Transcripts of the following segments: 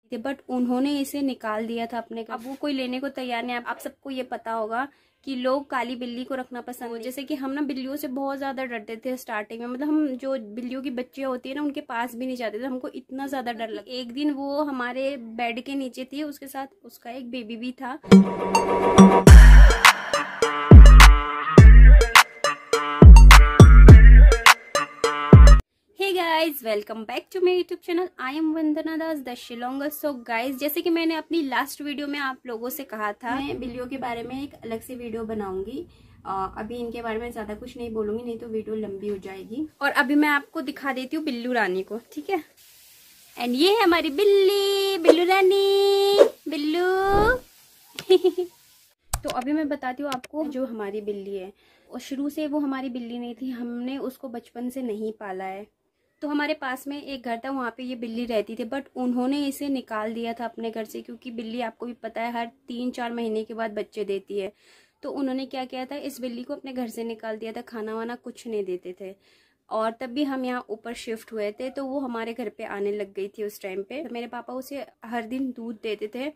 थे, बट उन्होंने इसे निकाल दिया था अपने। अब वो कोई लेने को तैयार नहीं। आप सबको ये पता होगा कि लोग काली बिल्ली को रखना पसंद है। जैसे कि हम ना बिल्लियों से बहुत ज्यादा डरते थे स्टार्टिंग में, मतलब हम जो बिल्लियों की बच्चियां होती है ना उनके पास भी नहीं जाते थे, हमको इतना ज्यादा डर लगा। एक दिन वो हमारे बेड के नीचे थी, उसके साथ उसका एक बेबी भी था। Hey guys, welcome back to my YouTube channel. I am Vandana Das the Shillonger. So guys, जैसे कि मैंने अपनी लास्ट वीडियो में आप लोगों से कहा था, मैं बिल्लियों के बारे में एक अलग से वीडियो बनाऊंगी। अभी इनके बारे में ज्यादा कुछ नहीं बोलूंगी, नहीं तो वीडियो लंबी हो जाएगी। और अभी मैं आपको दिखा देती हूँ बिल्लू रानी को, ठीक है। एंड ये है हमारी बिल्ली, बिल्लू रानी, बिल्लू। तो अभी मैं बताती हूँ आपको जो हमारी बिल्ली है, और शुरू से वो हमारी बिल्ली नहीं थी, हमने उसको बचपन से नहीं पाला है। तो हमारे पास में एक घर था, वहाँ पे ये बिल्ली रहती थी, बट उन्होंने इसे निकाल दिया था अपने घर से, क्योंकि बिल्ली आपको भी पता है हर 3-4 महीने के बाद बच्चे देती है। तो उन्होंने क्या किया था, इस बिल्ली को अपने घर से निकाल दिया था, खाना वाना कुछ नहीं देते थे। और तब भी हम यहाँ ऊपर शिफ्ट हुए थे, तो वो हमारे घर पे आने लग गई थी उस टाइम पे। तो मेरे पापा उसे हर दिन दूध देते थे।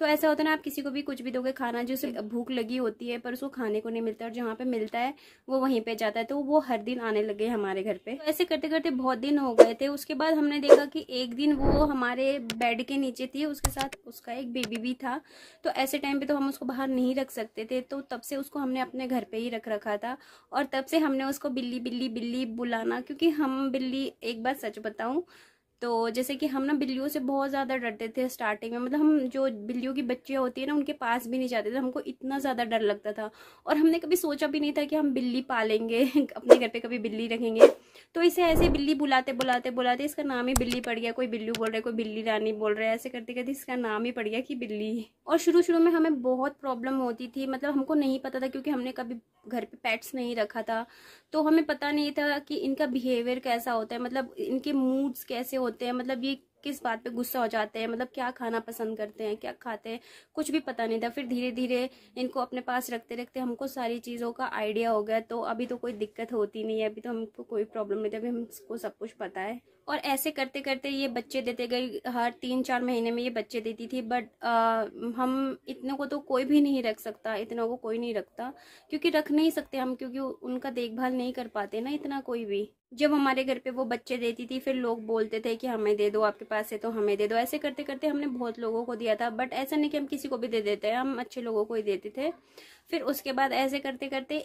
तो ऐसा होता है ना, आप किसी को भी कुछ भी दोगे खाना, जो उसे भूख लगी होती है पर उसको खाने को नहीं मिलता, और जहाँ पे मिलता है वो वहीं पे जाता है। तो वो हर दिन आने लग गए हमारे घर पे। तो ऐसे करते करते बहुत दिन हो गए थे। उसके बाद हमने देखा कि एक दिन वो हमारे बेड के नीचे थी, उसके साथ उसका एक बेबी भी था। तो ऐसे टाइम पे तो हम उसको बाहर नहीं रख सकते थे, तो तब से उसको हमने अपने घर पे ही रख रखा था। और तब से हमने उसको बिल्ली बिल्ली बिल्ली बुलाना, क्योंकि हम बिल्ली, एक बात सच बताऊं तो जैसे कि हम ना बिल्लियों से बहुत ज्यादा डरते थे स्टार्टिंग में, मतलब हम जो बिल्लियों की बच्चियां होती है ना उनके पास भी नहीं जाते थे, हमको इतना ज्यादा डर लगता था। और हमने कभी सोचा भी नहीं था कि हम बिल्ली पालेंगे अपने घर पे कभी बिल्ली रखेंगे। तो इसे ऐसे बिल्ली बुलाते बुलाते बुलाते इसका नाम ही बिल्ली पड़ गया। कोई बिल्लू बोल रहा है, कोई बिल्ली रानी बोल रहा है, ऐसे करते करते इसका नाम ही पड़ गया कि बिल्ली। और शुरू शुरू में हमें बहुत प्रॉब्लम होती थी, मतलब हमको नहीं पता था, क्योंकि हमने कभी घर पे पेट्स नहीं रखा था। तो हमें पता नहीं था कि इनका बिहेवियर कैसा होता है, मतलब इनके मूड्स कैसे होते हैं, मतलब ये किस बात पे गुस्सा हो जाते हैं, मतलब क्या खाना पसंद करते हैं, क्या खाते हैं, कुछ भी पता नहीं था। फिर धीरे धीरे इनको अपने पास रखते रखते हमको सारी चीज़ों का आइडिया हो गया। तो अभी तो कोई दिक्कत होती नहीं है, अभी तो हमको कोई प्रॉब्लम नहीं थी, अभी हमको सब कुछ पता है। और ऐसे करते करते ये बच्चे देते गए, हर 3-4 महीने में ये बच्चे देती थी। बट हम इतनों को तो कोई भी नहीं रख सकता, इतनों को कोई नहीं रखता, क्योंकि रख नहीं सकते हम, क्योंकि उनका देखभाल नहीं कर पाते ना इतना कोई भी। जब हमारे घर पे वो बच्चे देती थी, फिर लोग बोलते थे कि हमें दे दो, आपके पास है तो हमें दे दो। ऐसे करते करते हमने बहुत लोगों को दिया था, बट ऐसा नहीं कि हम किसी को भी दे देते हैं, हम अच्छे लोगों को ही देते थे। फिर उसके बाद ऐसे करते करते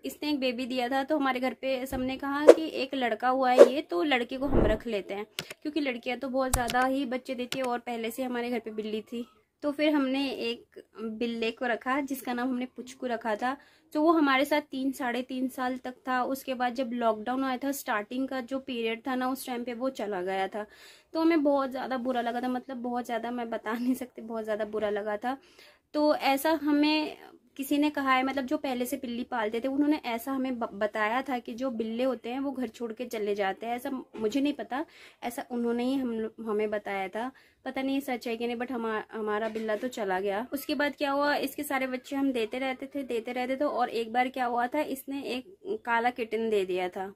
इसने एक बेबी दिया था। तो हमारे घर पे सबने कहा कि एक लड़का हुआ है ये, तो लड़के को हम रख लेते हैं, क्योंकि लड़कियां तो बहुत ज्यादा ही बच्चे देती है, और पहले से हमारे घर पे बिल्ली थी। तो फिर हमने एक बिल्ले को रखा, जिसका नाम हमने पुचकू रखा था। तो वो हमारे साथ 3-3.5 साल तक था। उसके बाद जब लॉकडाउन आया था, स्टार्टिंग का जो पीरियड था ना, उस टाइम पे वो चला गया था। तो हमें बहुत ज़्यादा बुरा लगा था, मतलब बहुत ज़्यादा, मैं बता नहीं सकती, बहुत ज़्यादा बुरा लगा था। तो ऐसा हमें किसी ने कहा है, मतलब जो पहले से बिल्ली पालते थे उन्होंने ऐसा हमें बताया था कि जो बिल्ले होते हैं वो घर छोड़ के चले जाते हैं। ऐसा मुझे नहीं पता, ऐसा उन्होंने ही हमें बताया था। पता नहीं सच है कि नहीं, बट हमारा बिल्ला तो चला गया। उसके बाद क्या हुआ, इसके सारे बच्चे हम देते रहते थे। और एक बार क्या हुआ था, इसने एक काला किटन दे दिया था।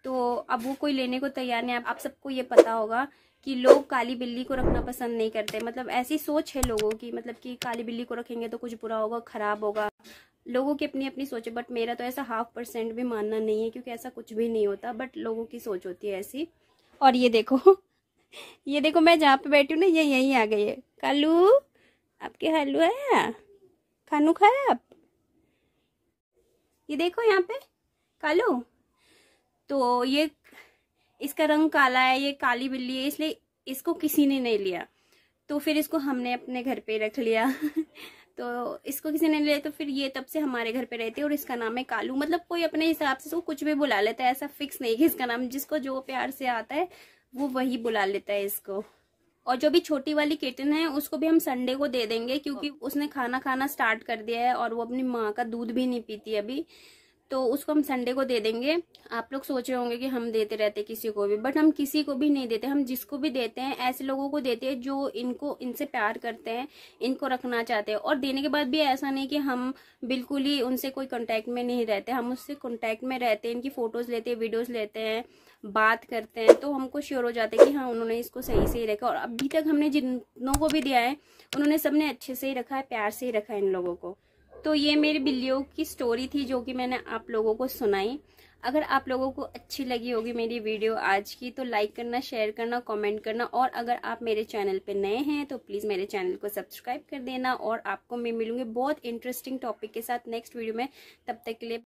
तो अब वो कोई लेने को तैयार नहीं। आप सबको ये पता होगा कि लोग काली बिल्ली को रखना पसंद नहीं करते, मतलब ऐसी सोच है लोगों की, मतलब कि काली बिल्ली को रखेंगे तो कुछ बुरा होगा, खराब होगा। लोगों की अपनी अपनी सोच है, बट मेरा तो ऐसा 0.5% भी मानना नहीं है, क्योंकि ऐसा कुछ भी नहीं होता, बट लोगों की सोच होती है ऐसी। और ये देखो ये देखो, मैं जहाँ पे बैठी हूँ ना, ये यहीं आ गई है। कालू, आपके हालू है, खानू खाया आप? ये देखो यहाँ पे कालू। तो ये, इसका रंग काला है, ये काली बिल्ली है, इसलिए इसको किसी ने नहीं लिया। तो फिर इसको हमने अपने घर पे रख लिया तो इसको किसी ने लिया, तो फिर ये तब से हमारे घर पे रहती है, और इसका नाम है कालू। मतलब कोई अपने हिसाब से इसको कुछ भी बुला लेता है, ऐसा फिक्स नहीं कि इसका नाम, जिसको जो प्यार से आता है वो वही बुला लेता है इसको। और जो भी छोटी वाली किटन है उसको भी हम संडे को दे देंगे, क्योंकि उसने खाना खाना स्टार्ट कर दिया है, और वो अपनी माँ का दूध भी नहीं पीती अभी। तो उसको हम संडे को दे देंगे। आप लोग सोच रहे होंगे कि हम देते रहते किसी को भी, बट हम किसी को भी नहीं देते। हम जिसको भी देते हैं ऐसे लोगों को देते हैं जो इनसे प्यार करते हैं, इनको रखना चाहते हैं। और देने के बाद भी ऐसा नहीं कि हम बिल्कुल ही उनसे कोई कांटेक्ट में नहीं रहते, हम उससे कांटेक्ट में रहते हैं, इनकी फोटोज लेते हैं, वीडियोस लेते हैं, बात करते हैं, तो हमको श्योर हो जाता है कि हाँ उन्होंने इसको सही से ही रखा। और अभी तक हमने जितनों को भी दिया है उन्होंने सबने अच्छे से ही रखा है, प्यार से ही रखा है इन लोगों को। तो ये मेरी बिल्लियों की स्टोरी थी जो कि मैंने आप लोगों को सुनाई। अगर आप लोगों को अच्छी लगी होगी मेरी वीडियो आज की तो लाइक करना, शेयर करना, कमेंट करना। और अगर आप मेरे चैनल पे नए हैं तो प्लीज़ मेरे चैनल को सब्सक्राइब कर देना। और आपको मैं मिलूंगी बहुत इंटरेस्टिंग टॉपिक के साथ नेक्स्ट वीडियो में। तब तक के लिए